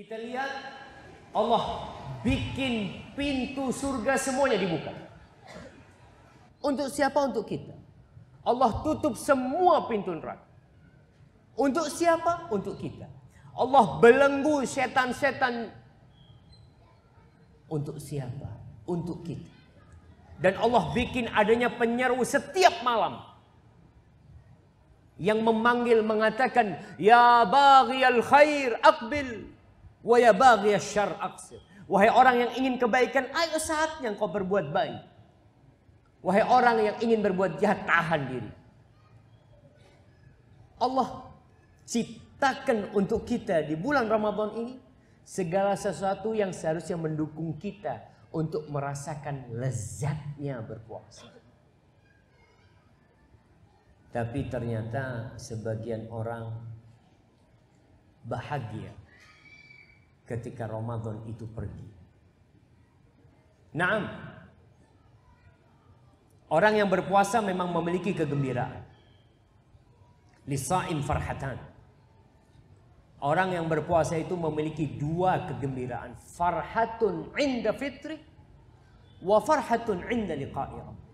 Kita lihat Allah bikin pintu surga semuanya dibuka. Untuk siapa? Untuk kita. Allah tutup semua pintu neraka. Untuk siapa? Untuk kita. Allah belenggu setan-setan. Untuk siapa? Untuk kita. Dan Allah bikin adanya penyeru setiap malam yang memanggil mengatakan, ya baghiyal khair aqbil wa ya baghiyasy syarr aqsir. Wahai orang yang ingin kebaikan, ayo saatnya engkau berbuat baik. Wahai orang yang ingin berbuat jahat, tahan diri. Allah ciptakan untuk kita di bulan Ramadan ini segala sesuatu yang seharusnya mendukung kita untuk merasakan lezatnya berpuasa. Tapi ternyata sebagian orang bahagia ketika Ramadan itu pergi. Naam. Orang yang berpuasa memang memiliki kegembiraan. Lisaim farhatan. Orang yang berpuasa itu memiliki dua kegembiraan. Farhatun inda fitri wa farhatun inda liqa'i rabbih.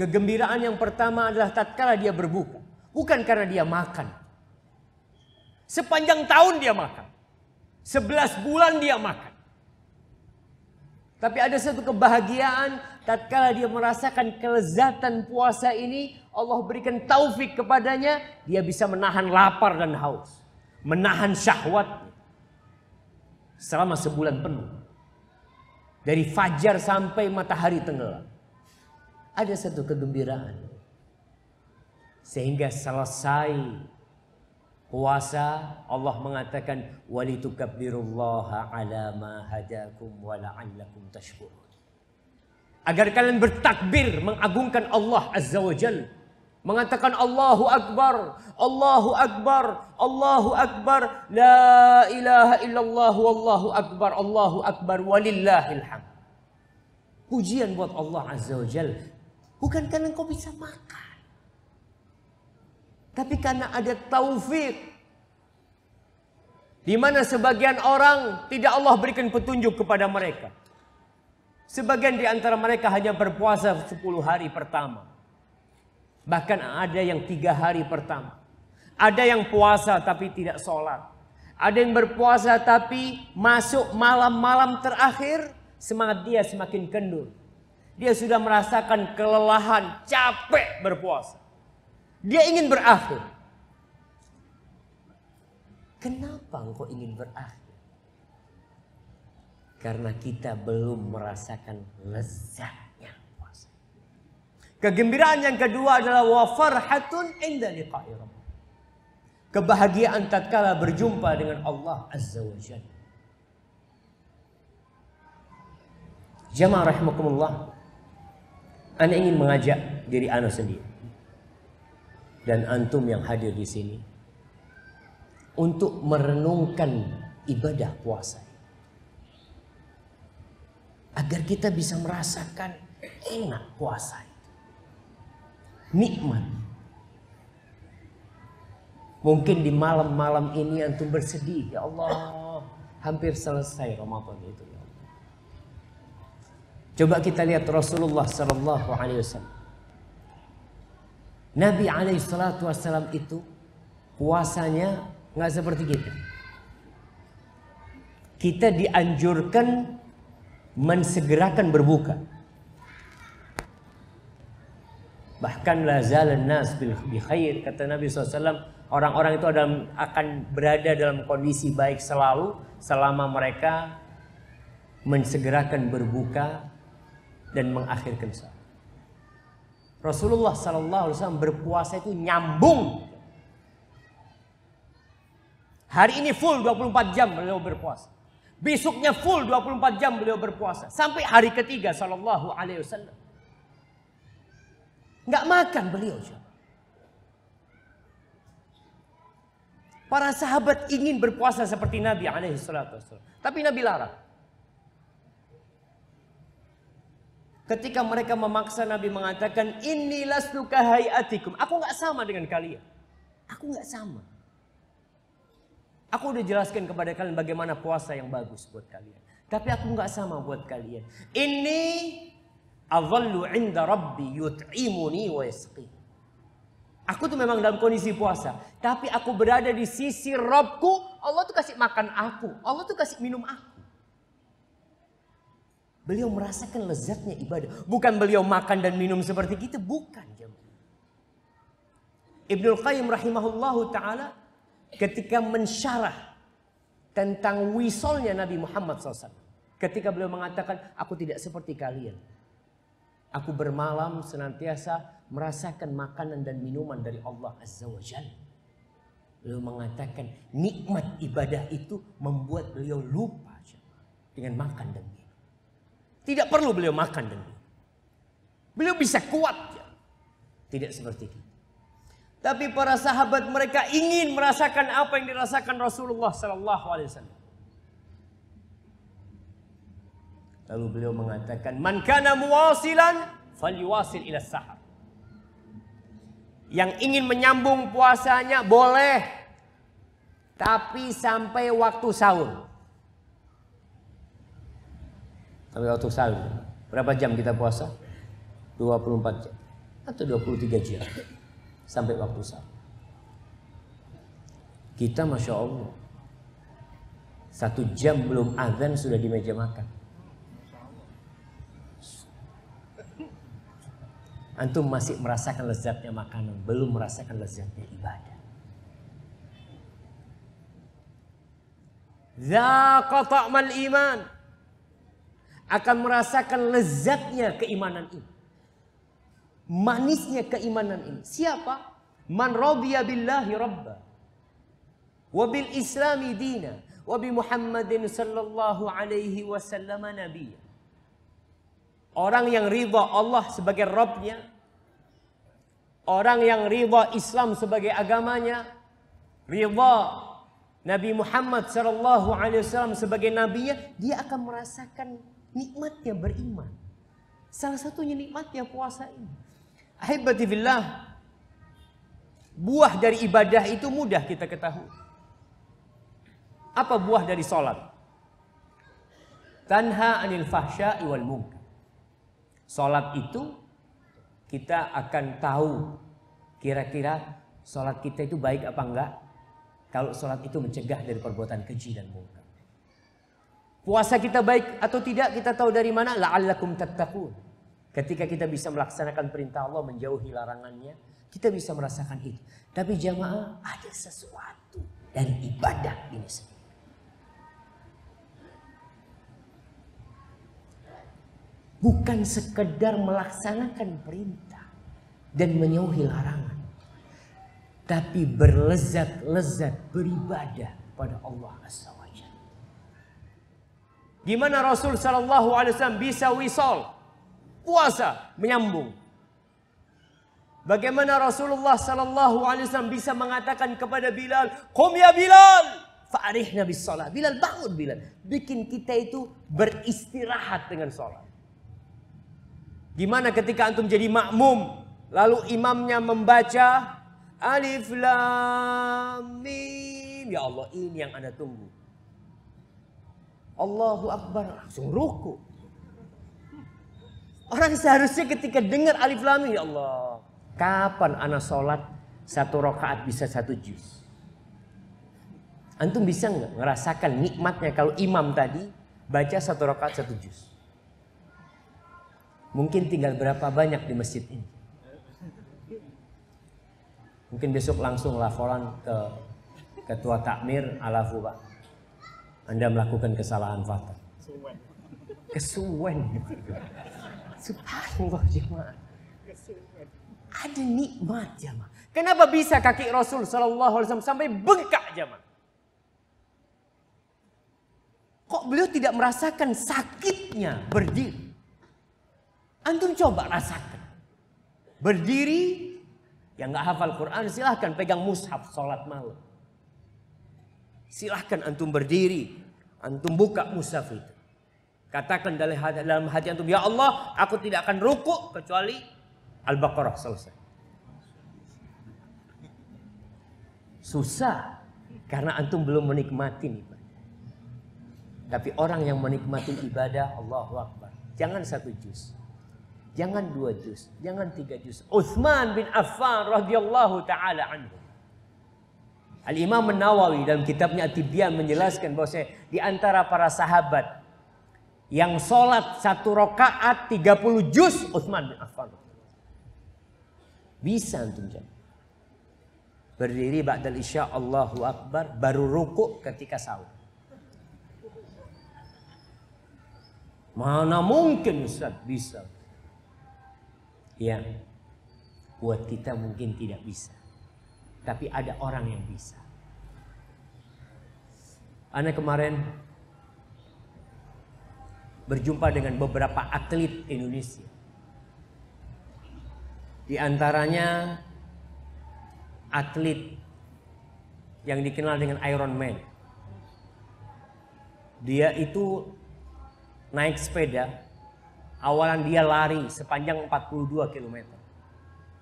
Kegembiraan yang pertama adalah tatkala dia berbuka. Bukan karena dia makan. Sepanjang tahun dia makan. 11 bulan dia makan. Tapi ada satu kebahagiaan tatkala dia merasakan kelezatan puasa ini, Allah berikan taufik kepadanya, dia bisa menahan lapar dan haus, menahan syahwat selama sebulan penuh. Dari fajar sampai matahari tenggelam. Ada satu kegembiraan. Sehingga selesai puasa, Allah mengatakan walitukabbirullaha ala ma hadakum wa la'allakum tashkurun. Agar kalian bertakbir mengagungkan Allah Azza wa Jalla, mengatakan Allahu Akbar, Allahu Akbar, Allahu Akbar, la ilaha illallah wallahu akbar, Allahu Akbar walillahil hamd. Pujian buat Allah Azza wa Jalla, bukan karena engkau bisa makan, tapi karena ada taufik. Di mana sebagian orang tidak Allah berikan petunjuk kepada mereka. Sebagian di antara mereka hanya berpuasa 10 hari pertama. Bahkan ada yang 3 hari pertama. Ada yang puasa tapi tidak sholat. Ada yang berpuasa tapi masuk malam-malam terakhir, semangat dia semakin kendur. Dia sudah merasakan kelelahan, capek berpuasa. Dia ingin berakhir. Kenapa engkau ingin berakhir? Karena kita belum merasakan lezatnya puasa. Kegembiraan yang kedua adalah wa farhatun inda liqa'i rabbih. Kebahagiaan tatkala berjumpa dengan Allah Azza wa Jalla. Jamaah rahimakumullah, ana ingin mengajak diri ana sendiri dan antum yang hadir di sini untuk merenungkan ibadah puasa, agar kita bisa merasakan enak puasa itu, nikmat. Mungkin di malam-malam ini antum bersedih, ya Allah, hampir selesai Ramadan itu, ya Allah. Coba kita lihat Rasulullah sallallahu alaihi wasallam. Nabi alaihi salatu wasallam itu puasanya nggak seperti kita. Kita dianjurkan mensegerakan berbuka. Bahkan la zalan nas bi khair, kata Nabi SAW, orang-orang itu akan berada dalam kondisi baik selalu selama mereka mensegerakan berbuka dan mengakhirkan salat. Rasulullah SAW berpuasa itu nyambung. Hari ini full 24 jam beliau berpuasa. Besoknya full 24 jam beliau berpuasa. Sampai hari ketiga sallallahu alaihi wasallam. Enggak makan beliau. Para sahabat ingin berpuasa seperti Nabi alaihi salatu wasallam. Tapi Nabi larang. Ketika mereka memaksa, Nabi mengatakan, inni lastu kahayatikum. Aku enggak sama dengan kalian. Aku enggak sama. Aku udah jelaskan kepada kalian bagaimana puasa yang bagus buat kalian. Tapi aku nggak sama buat kalian. Ini adhallu 'inda rabbi yut'imuni wa yasqi. Aku tuh memang dalam kondisi puasa, tapi aku berada di sisi Rabbku. Allah tuh kasih makan aku, Allah tuh kasih minum aku. Beliau merasakan lezatnya ibadah. Bukan beliau makan dan minum seperti kita, bukan. Ibnul Qayyim rahimahullahu ta'ala ketika mensyarah tentang wisolnya Nabi Muhammad SAW. Ketika beliau mengatakan, aku tidak seperti kalian. Aku bermalam senantiasa merasakan makanan dan minuman dari Allah Azza wa Jalla. Beliau mengatakan nikmat ibadah itu membuat beliau lupa dengan makan dan minum. Tidak perlu beliau makan dan minum. Beliau bisa kuat. Tidak seperti itu. Tapi para sahabat mereka ingin merasakan apa yang dirasakan Rasulullah Sallallahu Alaihi Wasallam. Lalu beliau mengatakan, man kana muwasilan falyuwasil ila sahar. Yang ingin menyambung puasanya boleh, tapi sampai waktu sahur. Sampai waktu sahur. Berapa jam kita puasa? 24 jam atau 23 jam sampai waktu sahur. Kita Masya Allah 1 jam belum azan sudah di meja makan. Antum masih merasakan lezatnya makanan, belum merasakan lezatnya ibadah. Dzaqa ta'mal iman. Akan merasakan lezatnya keimanan ini. Manisnya keimanan ini. Siapa? Man radiya billahi rabba. Wa bil islami dina. Wa bi Muhammadin sallallahu alaihi wasallam nabiyya. Orang yang ridha Allah sebagai Rabbnya, orang yang ridha Islam sebagai agamanya, ridha Nabi Muhammad sallallahu alaihi wasallam sebagai nabinya, dia akan merasakan nikmatnya beriman. Salah satunya nikmatnya puasa ini. Ahibati fillah, buah dari ibadah itu mudah kita ketahui. Apa buah dari salat? Tanha 'anil fahsya'i wal munkar. Salat itu kita akan tahu kira-kira salat kita itu baik apa enggak. Kalau salat itu mencegah dari perbuatan keji dan munkar. Puasa kita baik atau tidak kita tahu dari mana? La'allakum tattaqun. Ketika kita bisa melaksanakan perintah Allah, menjauhi larangannya, kita bisa merasakan itu. Tapi jamaah, ada sesuatu dari ibadah ini sendiri. Bukan sekedar melaksanakan perintah dan menjauhi larangan, tapi berlezat-lezat beribadah pada Allah Azza wa Jalla. Gimana Rasul Sallallahu Alaihi Wasallam bisa wisol, puasa menyambung? Bagaimana Rasulullah Sallallahu Alaihi Wasallam bisa mengatakan kepada Bilal, "Qum ya Bilal, fa'arihna bis shalah." Bilal, bangun Bilal, bikin kita itu beristirahat dengan sholat. Gimana ketika antum jadi makmum, lalu imamnya membaca Alif Lam Mim, ya Allah, ini yang Anda tunggu. Allahu Akbar, langsung ruku. Orang seharusnya ketika dengar Alif Lam Mim, ya Allah, kapan Anda sholat 1 rakaat bisa 1 juz? Antum bisa nggak ngerasakan nikmatnya kalau imam tadi baca 1 rakaat 1 juz? Mungkin tinggal berapa banyak di masjid ini. Mungkin besok langsung laporan ke ketua takmir, alafu Pak, Anda melakukan kesalahan fatal. Kesuwen. Subhanallah jemaah. Ada nikmat jemaah. Kenapa bisa kaki Rasul Sallallahu Alaihi Wasallam sampai bengkak jemaah? Kok beliau tidak merasakan sakitnya berdiri? Antum coba rasakan. Berdiri, yang nggak hafal Quran silahkan pegang mushaf sholat malam. Silahkan antum berdiri, antum buka mushaf itu. Katakan dalam hati antum, ya Allah, aku tidak akan rukuk kecuali Al-Baqarah selesai. Susah. Karena antum belum menikmati ibadah. Tapi orang yang menikmati ibadah, Allahu Akbar. Jangan 1 juz. Jangan 2 juz. Jangan 3 juz. Utsman bin Affan radhiyallahu taala anhu. Al-Imam An-Nawawi dalam kitabnya At-Tibyan menjelaskan bahwa di antara para sahabat yang sholat 1 rakaat 30 juz, Utsman bin Affan. Bisa antum jangan. Berdiri ba'dal isya Allahu Akbar, baru rukuk ketika sahur. Mana mungkin Ustaz bisa? Ya, buat kita mungkin tidak bisa. Tapi ada orang yang bisa. Ana kemarin berjumpa dengan beberapa atlet Indonesia. Di antaranya atlet yang dikenal dengan Iron Man. Dia itu naik sepeda, awalan dia lari sepanjang 42 km.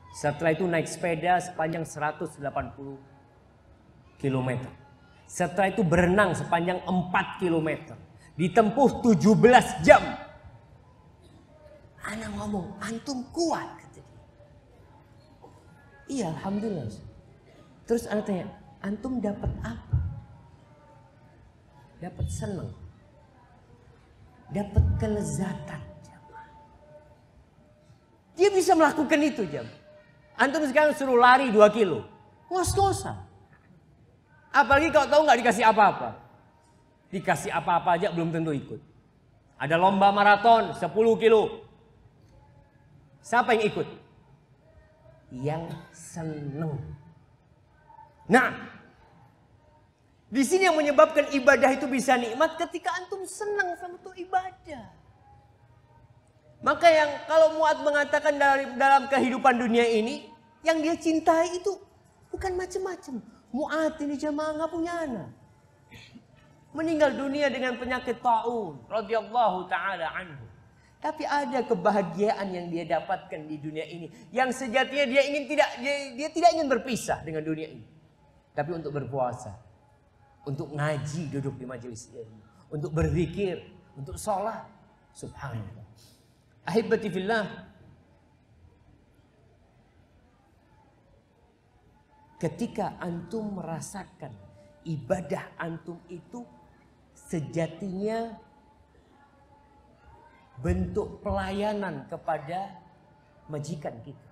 Setelah itu naik sepeda sepanjang 180 km. Setelah itu berenang sepanjang 4 km. Ditempuh 17 jam. Ana ngomong, antum kuat. Kata dia. Iya, alhamdulillah. Terus ana tanya, antum dapat apa? Dapat senang. Dapat kelezatan. Dia bisa melakukan itu jam. Antum sekarang suruh lari 2 kilo. Ngos-ngosan. Apalagi kalau tahu nggak dikasih apa-apa. Dikasih apa-apa aja belum tentu ikut. Ada lomba maraton 10 kilo. Siapa yang ikut? Yang seneng. Nah, di sini yang menyebabkan ibadah itu bisa nikmat ketika antum senang sama tuh ibadah. Maka yang kalau Mu'adz mengatakan dalam kehidupan dunia ini, yang dia cintai itu bukan macam-macam. Mu'adz ini jamaah nggak punya anak. Meninggal dunia dengan penyakit taun, radhiyallahu taala anhu. Tapi ada kebahagiaan yang dia dapatkan di dunia ini, yang sejatinya dia tidak ingin berpisah dengan dunia ini. Tapi untuk berpuasa, untuk ngaji, duduk di majelis ilmu, untuk berzikir, untuk sholat, subhanallah. Ahibati fillah, ketika antum merasakan ibadah antum itu sejatinya bentuk pelayanan kepada majikan kita.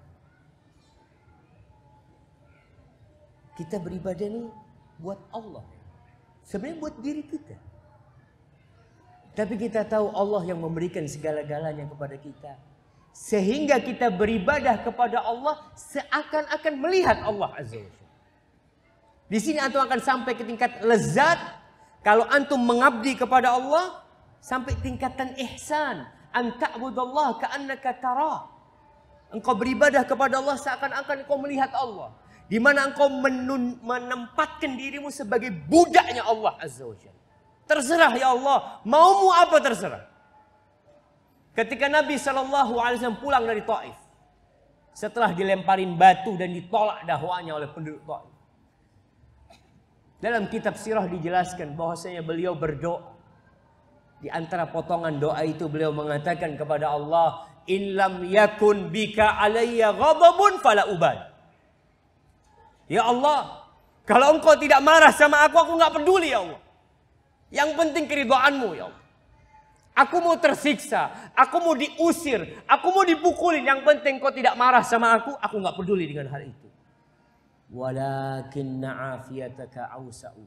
Kita beribadah ini buat Allah. Sebenarnya buat diri kita. Tapi kita tahu Allah yang memberikan segala-galanya kepada kita. Sehingga kita beribadah kepada Allah seakan-akan melihat Allah Azza wa Jalla. Di sini antum akan sampai ke tingkat lezat. Kalau antum mengabdi kepada Allah, sampai tingkatan ihsan. An ta'budallaha ka'annaka tarah. Engkau beribadah kepada Allah seakan-akan engkau melihat Allah. Di mana engkau menempatkan dirimu sebagai budaknya Allah Azza wa Jalla. Terserah ya Allah, maumu apa terserah. Ketika Nabi SAW pulang dari Taif, setelah dilemparin batu dan ditolak dakwahnya oleh penduduk Taif, dalam kitab sirah dijelaskan bahwasanya beliau berdoa. Di antara potongan doa itu beliau mengatakan kepada Allah, "In lam yakun bika alayya ghadabun fala ubad." Ya Allah, kalau engkau tidak marah sama aku nggak peduli ya Allah. Yang penting keridhaanmu ya Allah. Aku mau tersiksa, aku mau diusir, aku mau dipukulin. Yang penting kau tidak marah sama aku nggak peduli dengan hal itu. Walakinna afiyataka awsa'u.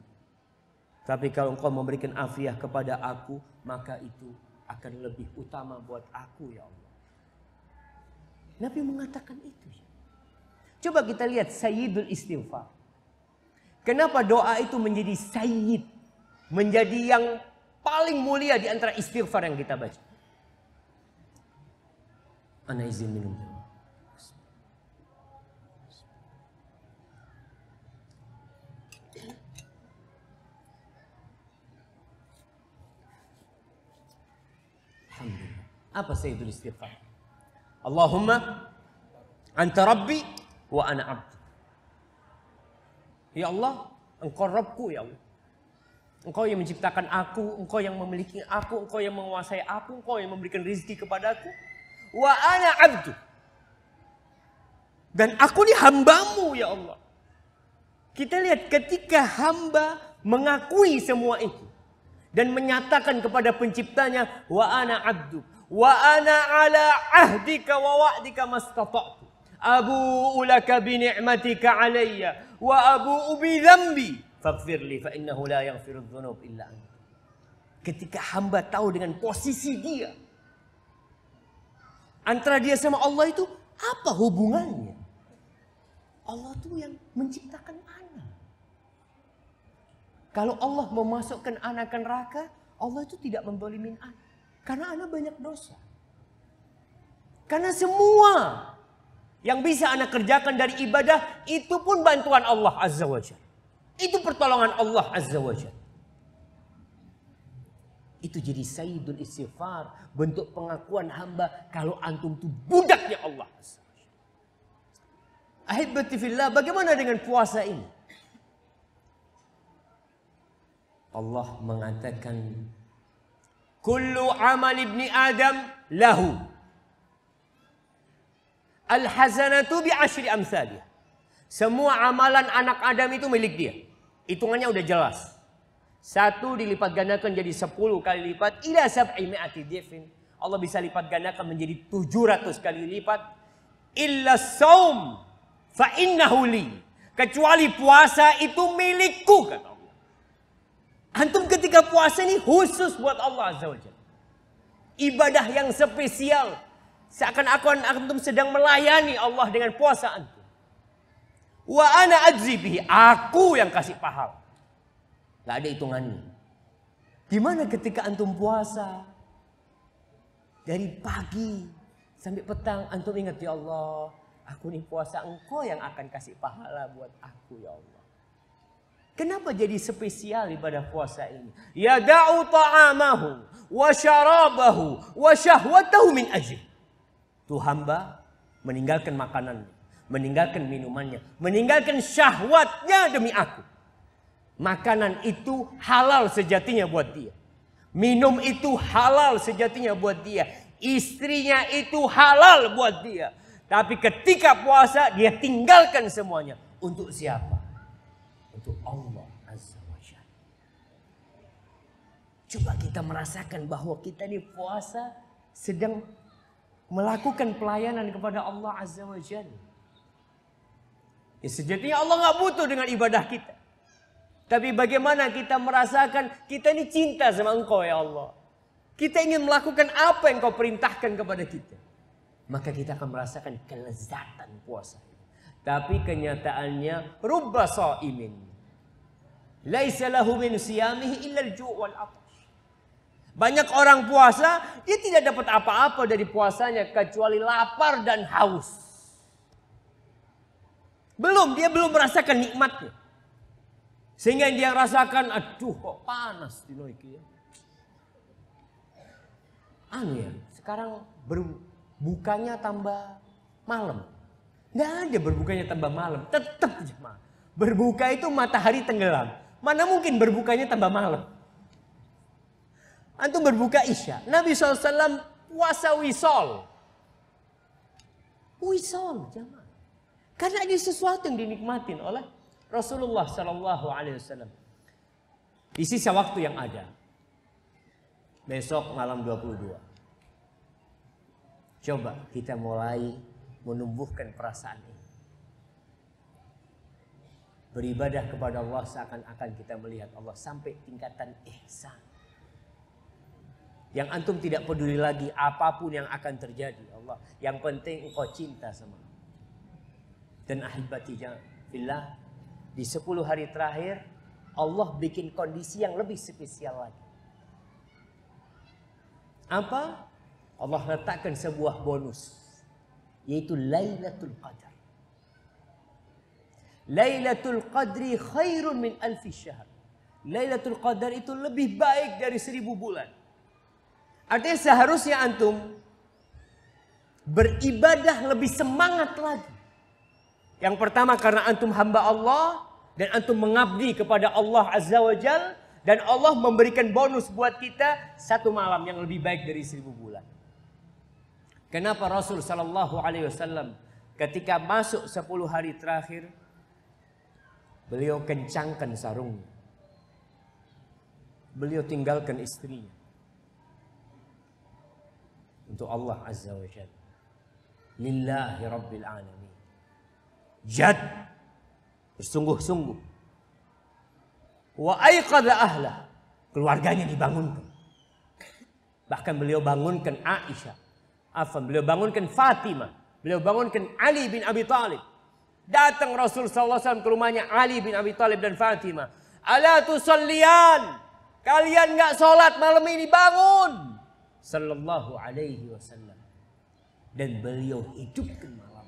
Tapi kalau engkau memberikan afiah kepada aku, maka itu akan lebih utama buat aku ya Allah. Nabi mengatakan itu. Coba kita lihat Sayyidul Istighfar. Kenapa doa itu menjadi sayyid? Menjadi yang paling mulia di antara istighfar yang kita baca. Ana izin minum. Alhamdulillah. Apa sayyidul istighfar? Allahumma anta rabbi wa ana abdi. Ya Allah, Engkau Rabbku ya Allah. Engkau yang menciptakan aku, Engkau yang memiliki aku, Engkau yang menguasai aku, Engkau yang memberikan rezeki kepadaku. Wa ana abdu. Dan aku ni hambamu ya Allah. Kita lihat ketika hamba mengakui semua itu. Dan menyatakan kepada penciptanya, wa ana abdu. Wa ana ala ahdika wa wa'dika mastata'tu. Abu'u laka bi ni'matika alayya. Wa abu'u bi dhanbi. Faghfirli fa innahu la yaghfiru dzunub illa anta. Ketika hamba tahu dengan posisi dia. Antara dia sama Allah itu apa hubungannya? Allah tuh yang menciptakan anak. Kalau Allah memasukkan anak ke neraka, Allah itu tidak menzalimin anak. Karena anak banyak dosa. Karena semua yang bisa anak kerjakan dari ibadah, itu pun bantuan Allah Azza wa Jalla. Itu pertolongan Allah Azza wa Jalla. Itu jadi sayyidul istighfar. Bentuk pengakuan hamba kalau antum itu budaknya Allah Azza wa Jalla. Ahibati fillah, bagaimana dengan puasa ini? Allah mengatakan kullu amal ibni Adam lahu al-hasanatu bi asyri amsalih. Semua amalan anak Adam itu milik dia. Hitungannya udah jelas. 1 dilipat gandakan jadi 10 kali lipat ila sab'i mi'ati dhifin. Allah bisa lipat gandakan menjadi 700 kali lipat. Illa saum fa innahu li. Kecuali puasa itu milikku kata Allah. Antum ketika puasa ini khusus buat Allah Azza wa Jalla. Ibadah yang spesial. Seakan-akan antum sedang melayani Allah dengan puasa antum. Wa ana ajzi bihi. Aku yang kasih pahala. Gak ada hitungannya. Gimana ketika antum puasa? Dari pagi sampai petang antum ingat, ya Allah, aku nih puasa, Engkau yang akan kasih pahala buat aku ya Allah. Kenapa jadi spesial ibadah puasa ini? Yada'u ta'amahu wa syarabahu wa syahwatahu min ajli. Tuh hamba meninggalkan makanannya, meninggalkan minumannya, meninggalkan syahwatnya demi aku. Makanan itu halal sejatinya buat dia. Minum itu halal sejatinya buat dia. Istrinya itu halal buat dia. Tapi ketika puasa dia tinggalkan semuanya. Untuk siapa? Untuk Allah Azza wa Jalla. Coba kita merasakan bahwa kita ini puasa sedang melakukan pelayanan kepada Allah Azza wa Jalla. Ya, sejatinya Allah nggak butuh dengan ibadah kita. Tapi bagaimana kita merasakan kita ini cinta sama Engkau ya Allah. Kita ingin melakukan apa yang Kau perintahkan kepada kita. Maka kita akan merasakan kelezatan puasa. Tapi kenyataannya rubba shaimin laisa lahu min siyamihi illa al-ju' wal 'atash. Banyak orang puasa, dia tidak dapat apa-apa dari puasanya kecuali lapar dan haus. Dia belum merasakan nikmatnya. Sehingga dia rasakan, aduh kok panas di noiki ya. Sekarang berbukanya tambah malam. Nggak ada berbukanya tambah malam, tetap jemaah. Berbuka itu matahari tenggelam. Mana mungkin berbukanya tambah malam? Antum berbuka Isya. Nabi SAW puasa wisol. Wisol jemaah. Karena ini sesuatu yang dinikmatin oleh Rasulullah SAW. Di sisa waktu yang ada. Besok malam 22. Coba kita mulai menumbuhkan perasaan ini. Beribadah kepada Allah seakan-akan kita melihat Allah sampai tingkatan ihsan. Yang antum tidak peduli lagi apapun yang akan terjadi Allah. Yang penting engkau cinta sama Allah. Dan ahibati billah, di 10 hari terakhir Allah bikin kondisi yang lebih spesial lagi. Apa? Allah letakkan sebuah bonus, yaitu Lailatul Qadar. Lailatul Qadri khairun min alfi syahr. Lailatul Qadar itu lebih baik dari 1000 bulan. Artinya seharusnya antum beribadah lebih semangat lagi. Yang pertama karena antum hamba Allah. Dan antum mengabdi kepada Allah Azza wa Jal. Dan Allah memberikan bonus buat kita 1 malam yang lebih baik dari 1000 bulan. Kenapa Rasul Sallallahu Alaihi Wasallam ketika masuk 10 hari terakhir, beliau kencangkan sarungnya. Beliau tinggalkan istrinya. Untuk Allah Azza wa Jalla. Lillahi Rabbil Alamin. Jad. Bersungguh-sungguh. Wa aiqadha ahlah. Keluarganya dibangunkan. Bahkan beliau bangunkan Aisyah. Beliau bangunkan Fatimah. Beliau bangunkan Ali bin Abi Thalib. Datang Rasul SAW ke rumahnya Ali bin Abi Thalib dan Fatimah. Ala tusalliyan. Kalian nggak sholat malam ini, bangun. Sallallahu alaihi wasallam. Dan beliau hidupkan malam.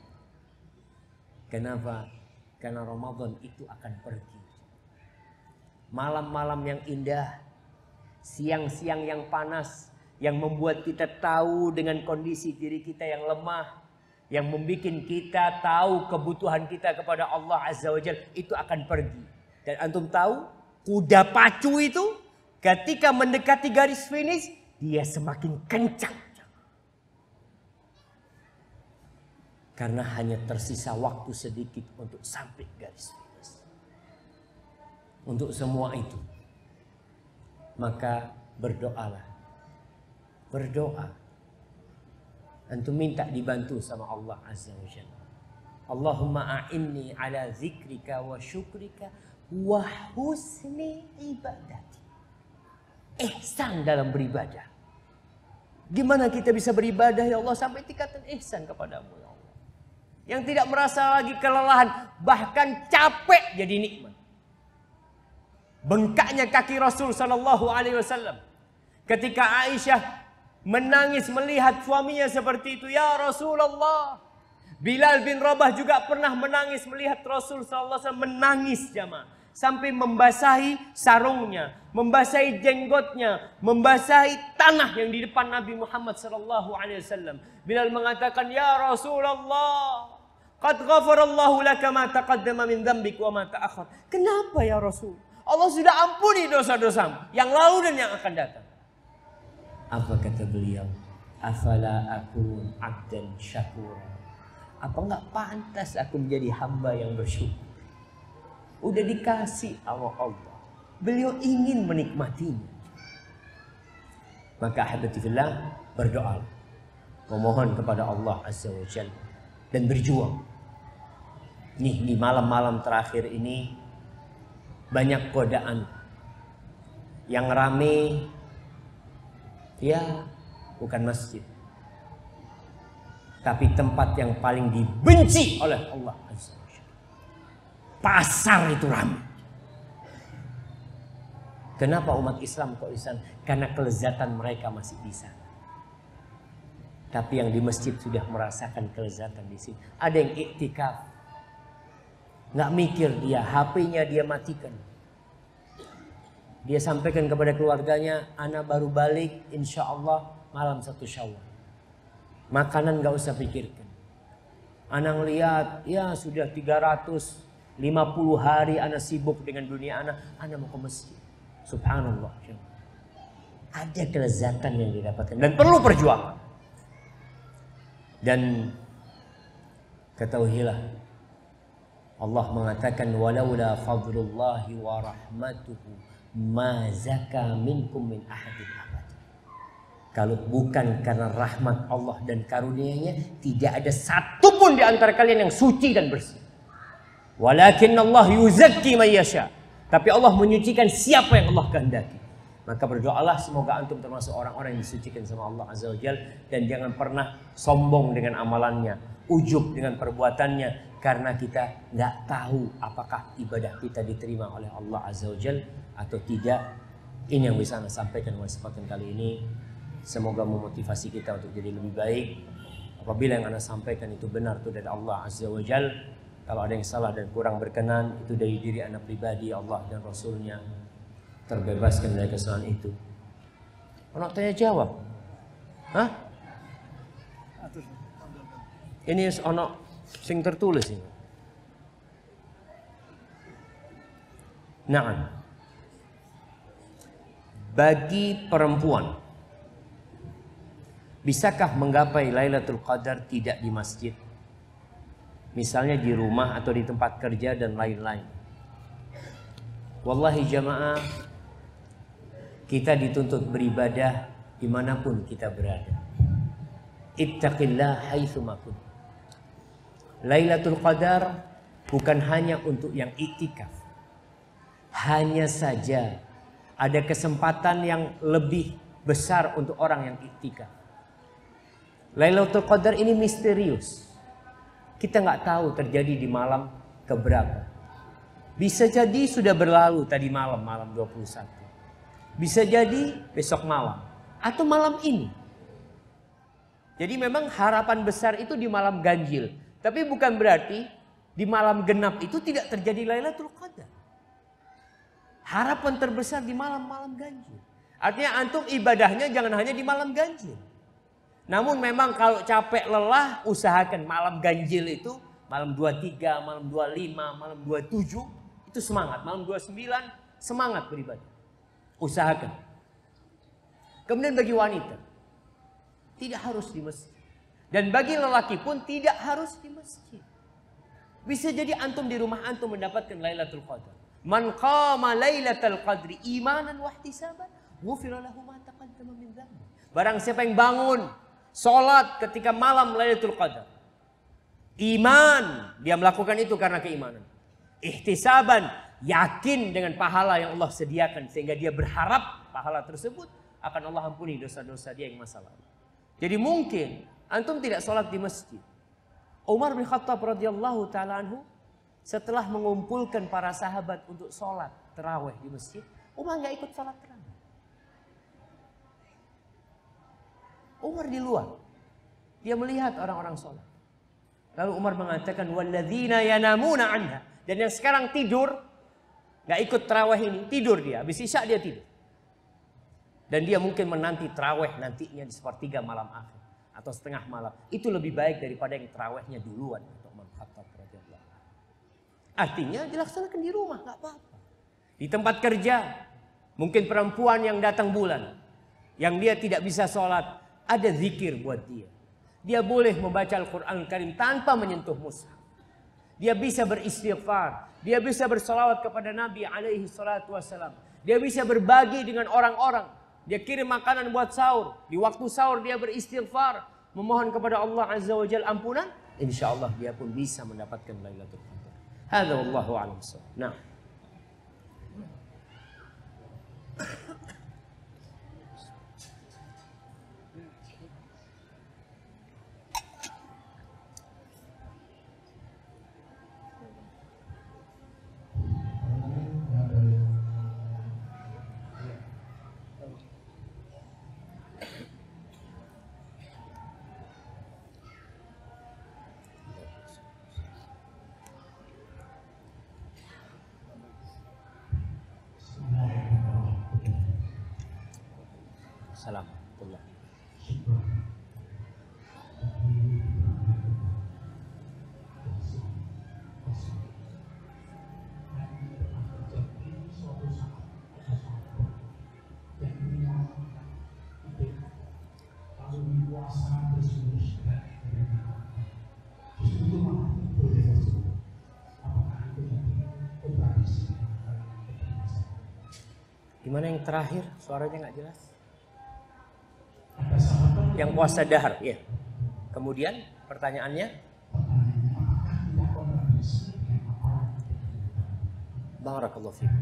Kenapa? Karena Ramadan itu akan pergi. Malam-malam yang indah. Siang-siang yang panas. Yang membuat kita tahu dengan kondisi diri kita yang lemah. Yang membuat kita tahu kebutuhan kita kepada Allah Azza wa Jalla. Itu akan pergi. Dan antum tahu, kuda pacu itu ketika mendekati garis finish, dia semakin kencang. Karena hanya tersisa waktu sedikit untuk sampai garis finish. Untuk semua itu, maka berdoalah. Berdoa. Antum minta dibantu sama Allah Azza wa Jalla. Allahumma a'inni ala zikrika wa syukrika wa husni ibadati. Ihsan dalam beribadah. Gimana kita bisa beribadah ya Allah sampai tingkatan ihsan kepadamu ya Allah. Yang tidak merasa lagi kelelahan, bahkan capek jadi nikmat. Bengkaknya kaki Rasul sallallahu alaihi wasallam ketika Aisyah menangis melihat suaminya seperti itu. Ya Rasulullah. Bilal bin Rabah juga pernah menangis melihat Rasul sallallahu alaihi wasallam menangis jamaah. Sampai membasahi sarungnya, membasahi jenggotnya, membasahi tanah yang di depan Nabi Muhammad sallallahu alaihi wasallam. Bilal mengatakan, "Ya Rasulullah, qad ghafarallahu laka ma taqaddama min dzambik wa ma ta'akhkhar." Kenapa ya Rasul? Allah sudah ampuni dosa-dosamu yang lalu dan yang akan datang. Apa kata beliau? Afala akun abdan syakura. Apa enggak pantas aku menjadi hamba yang bersyukur? Udah dikasih Allah. Beliau ingin menikmatinya. Maka ahbatifillah, berdoa. Memohon kepada Allah Azza wa Jalla. Dan berjuang. Nih di malam-malam terakhir ini banyak godaan. Yang rame, ya bukan masjid. Tapi tempat yang paling dibenci oleh Allah Azza wa Jalla. Pasar itu ramai. Kenapa umat Islam kok di sana? Karena kelezatan mereka masih di sana. Tapi yang di masjid sudah merasakan kelezatan di sini. Ada yang iktikaf. Nggak mikir dia, HP-nya dia matikan. Dia sampaikan kepada keluarganya, ana baru balik insya Allah malam 1 Syawal. Makanan nggak usah pikirkan. Ana ngeliat, ya sudah 350 hari ana sibuk dengan dunia ana mau ke masjid. Subhanallah. Ada kelezatan yang didapatkan dan perlu perjuangan. Dan ketahuilah, Allah mengatakan walaula fadlullahi wa rahmatuhu ma zaka minkum min ahadin abad. Kalau bukan karena rahmat Allah dan karunia-Nya, tidak ada satu pun di antara kalian yang suci dan bersih. Walakin Allah yuzakki man yasha. Tapi Allah menyucikan siapa yang Allah kehendaki. Maka berdoalah semoga antum termasuk orang-orang yang disucikan sama Allah Azza wa Jalla. Dan jangan pernah sombong dengan amalannya, ujub dengan perbuatannya. Karena kita nggak tahu apakah ibadah kita diterima oleh Allah Azza wa Jalla atau tidak. Ini yang bisa Anda sampaikan pada kesempatan kali ini. Semoga memotivasi kita untuk jadi lebih baik. Apabila yang Anda sampaikan itu benar itu dari Allah Azza wa Jalla. Kalau ada yang salah dan kurang berkenan, itu dari diri Anda pribadi, Allah dan Rasulnya. Terbebaskan dari kesalahan itu. Anak tanya jawab. Hah? Ini anak sing tertulis ini. Nah, bagi perempuan, bisakah menggapai Lailatul Qadar tidak di masjid? Misalnya di rumah atau di tempat kerja dan lain-lain. Wallahi jamaah, kita dituntut beribadah dimanapun kita berada. Ittaqillah haitsuma kunt. Lailatul Qadar bukan hanya untuk yang iktikaf. Hanya saja ada kesempatan yang lebih besar untuk orang yang iktikaf. Lailatul Qadar ini misterius. Kita nggak tahu terjadi di malam keberapa. Bisa jadi sudah berlalu tadi malam, malam 21. Bisa jadi besok malam. Atau malam ini. Jadi memang harapan besar itu di malam ganjil. Tapi bukan berarti di malam genap itu tidak terjadi Lailatul Qadar. Harapan terbesar di malam-malam ganjil. Artinya antum ibadahnya jangan hanya di malam ganjil. Namun memang kalau capek lelah, usahakan malam ganjil itu malam 23, malam 25, malam 27 itu semangat. Malam 29 semangat beribadah. Usahakan. Kemudian bagi wanita tidak harus di masjid. Dan bagi lelaki pun tidak harus di masjid. Bisa jadi antum di rumah antum mendapatkan Lailatul Qadar. Man qama Lailatul Qadri imanan wa ihtisaban, ghufira lahu ma taqaddama min dhanbi. Barang siapa yang bangun salat ketika malam Lailatul Qadar, iman, dia melakukan itu karena keimanan. Ihtisaban, yakin dengan pahala yang Allah sediakan sehingga dia berharap pahala tersebut akan Allah ampuni dosa-dosa dia yang masa lalu. Jadi mungkin antum tidak salat di masjid. Umar bin Khattab radhiyallahu taala anhu setelah mengumpulkan para sahabat untuk salat tarawih di masjid, Umar nggak ikut salat tarawih. Umar di luar. Dia melihat orang-orang salat. Lalu Umar mengatakan walladzina yanamuna anha, dan yang sekarang tidur nggak ikut tarawih ini, tidur dia, habis isya dia tidur. Dan dia mungkin menanti tarawih nantinya di sepertiga malam akhir atau setengah malam. Itu lebih baik daripada yang tarawihnya duluan. Artinya dilaksanakan di rumah, nggak apa-apa. Di tempat kerja, mungkin perempuan yang datang bulan, yang dia tidak bisa sholat, ada zikir buat dia. Dia boleh membaca Al-Quran Karim tanpa menyentuh mushaf. Dia bisa beristighfar, dia bisa bersalawat kepada Nabi alaihi salatu wassalam. Dia bisa berbagi dengan orang-orang. Dia kirim makanan buat sahur. Di waktu sahur dia beristighfar, memohon kepada Allah Azza wa Jalla ampunan. Insyaallah dia pun bisa mendapatkan Lailatul Qadar. Hadza wallahu a'lam. Nah. Assalamualaikum. Gimana yang terakhir? Suaranya nggak jelas. Yang puasa dahar, ya. Kemudian pertanyaannya, barakallahu fiik.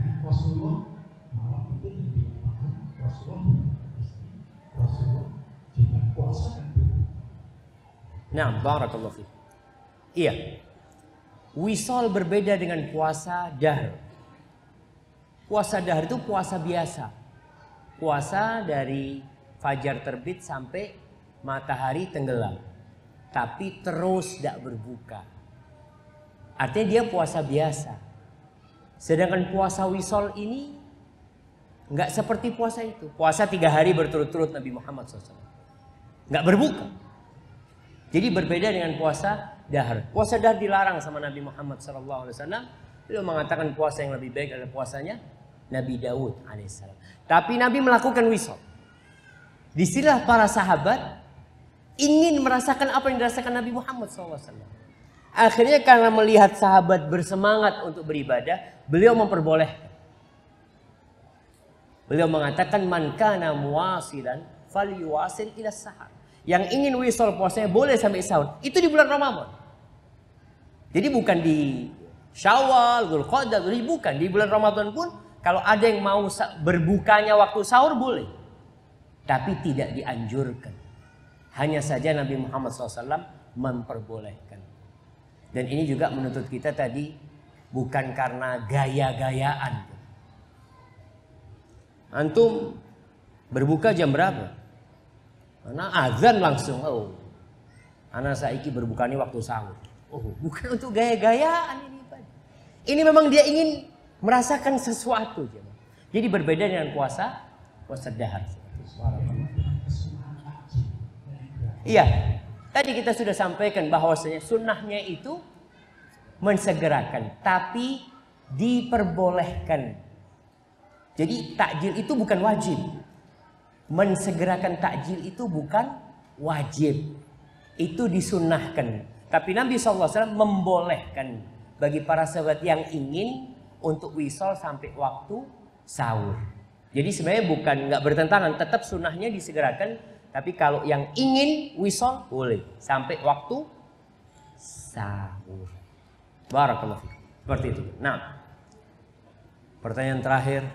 Nah, barakallahu fiik. Iya. Wisol berbeda dengan puasa dahar. Puasa dahar itu puasa biasa. Puasa dari fajar terbit sampai matahari tenggelam. Tapi terus tidak berbuka. Artinya dia puasa biasa. Sedangkan puasa wisol ini nggak seperti puasa itu. Puasa 3 hari berturut-turut Nabi Muhammad SAW. Nggak berbuka. Jadi berbeda dengan puasa dahar. Puasa dahar dilarang sama Nabi Muhammad SAW. Beliau mengatakan puasa yang lebih baik adalah puasanya Nabi Daud alaihissalam. Tapi Nabi melakukan wisol. Disinilah para sahabat ingin merasakan apa yang dirasakan Nabi Muhammad SAW. Akhirnya karena melihat sahabat bersemangat untuk beribadah, beliau memperbolehkan. Beliau mengatakan man kana muwasilan falyuwasil ila sahar. Yang ingin wisol puasanya boleh sampai sahur. Itu di bulan Ramadan. Jadi bukan di Syawal, Dzulqa'dah, bukan. Di bulan Ramadan pun kalau ada yang mau berbukanya waktu sahur boleh. Tapi tidak dianjurkan. Hanya saja Nabi Muhammad SAW memperbolehkan. Dan ini juga menuntut kita tadi bukan karena gaya-gayaan. Antum berbuka jam berapa? Karena azan langsung. Oh, anak saiki berbukanya waktu sahur. Oh, bukan untuk gaya-gayaan ini. Ini memang dia ingin merasakan sesuatu. Jadi berbeda dengan puasa dahar. Iya, tadi kita sudah sampaikan bahwasanya sunnahnya itu mensegerakan, tapi diperbolehkan. Jadi takjil itu bukan wajib. Mensegerakan takjil itu bukan wajib. Itu disunnahkan. Tapi Nabi SAW membolehkan bagi para sahabat yang ingin untuk wisol sampai waktu sahur. Jadi sebenarnya bukan nggak bertentangan, tetap sunnahnya disegerakan. Tapi kalau yang ingin wisol boleh sampai waktu sahur. Barakallahu fiik. Seperti itu. Nah, pertanyaan terakhir.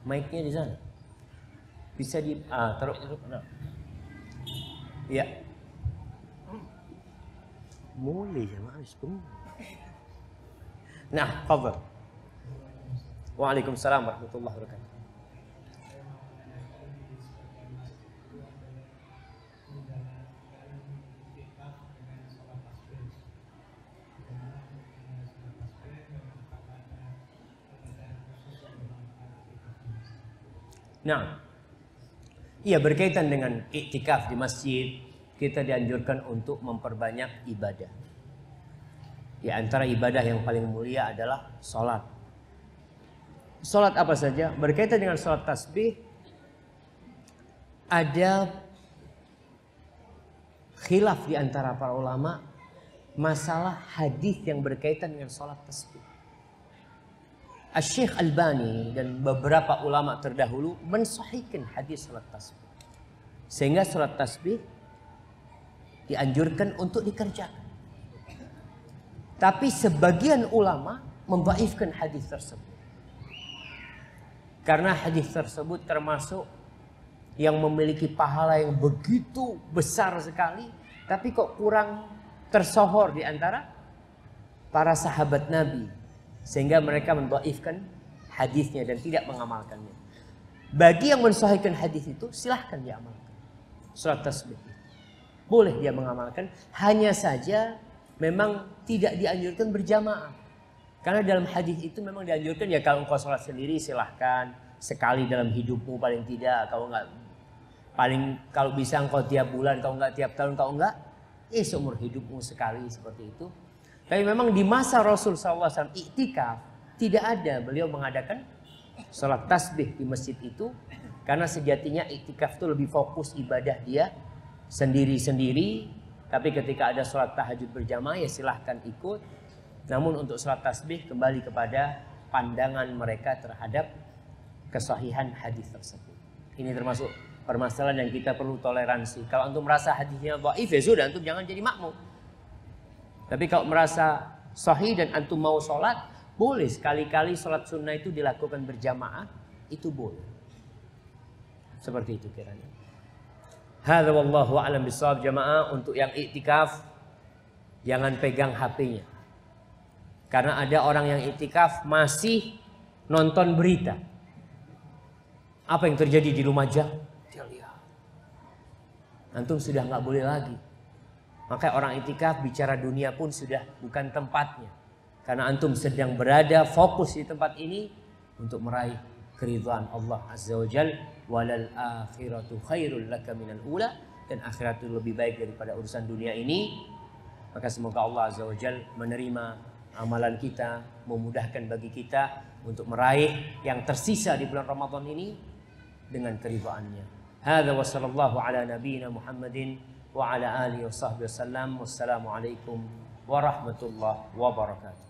Mic-nya di sana. Bisa taruh. Nah. Iya. Boleh jemaah semua. Nah, fadhal. Waalaikumsalam warahmatullahi wabarakatuh. Nah, iya berkaitan dengan iktikaf di masjid, kita dianjurkan untuk memperbanyak ibadah. Di antara ibadah yang paling mulia adalah sholat. Sholat apa saja? Berkaitan dengan sholat tasbih, ada khilaf di antara para ulama masalah hadis yang berkaitan dengan sholat tasbih. Asy-Syaikh Albani dan beberapa ulama terdahulu mensahihkan hadis sholat tasbih. Sehingga sholat tasbih dianjurkan untuk dikerjakan. Tapi sebagian ulama membaifkan hadis tersebut. Karena hadis tersebut termasuk yang memiliki pahala yang begitu besar sekali, tapi kok kurang tersohor di antara para sahabat Nabi, sehingga mereka membaifkan hadisnya dan tidak mengamalkannya. Bagi yang mensahihkan hadis itu, silahkan diamalkan. Salat tasbih boleh dia mengamalkan, hanya saja memang tidak dianjurkan berjamaah. Karena dalam hadis itu memang dianjurkan ya kalau engkau sholat sendiri silahkan sekali dalam hidupmu paling tidak, kalau enggak paling kalau bisa engkau tiap bulan, kalau enggak tiap tahun, kalau enggak seumur hidupmu sekali seperti itu. Tapi memang di masa Rasul SAW iktikaf tidak ada beliau mengadakan sholat tasbih di masjid itu, karena sejatinya iktikaf itu lebih fokus ibadah dia sendiri-sendiri. Tapi ketika ada sholat tahajud berjamaah ya silahkan ikut. Namun untuk sholat tasbih kembali kepada pandangan mereka terhadap kesahihan hadis tersebut. Ini termasuk permasalahan yang kita perlu toleransi. Kalau antum merasa hadisnya dhaif ya sudah, antum jangan jadi makmum. Tapi kalau merasa sahih dan antum mau sholat, boleh sekali-kali sholat sunnah itu dilakukan berjamaah, itu boleh. Seperti itu kiranya. Hadza wallahu a'lam bishawab. Jamaah, untuk yang iktikaf jangan pegang HP-nya. Karena ada orang yang iktikaf masih nonton berita. Apa yang terjadi di Lumajang? Dia lihat. Antum sudah nggak boleh lagi. Maka orang iktikaf bicara dunia pun sudah bukan tempatnya. Karena antum sedang berada fokus di tempat ini untuk meraih keridhaan Allah Azza wa Jalla. Walal akhiratu khairul laka minal ula. Dan akhirat itu lebih baik daripada urusan dunia ini. Maka semoga Allah Azza wa Jalla menerima amalan kita, memudahkan bagi kita untuk meraih yang tersisa di bulan Ramadan ini dengan keridhaannya. Hadza wa sallallahu ala nabiyyina Muhammadin wa ala alihi wa sahbihi wasallam. Wassalamu alaikum warahmatullahi wabarakatuh.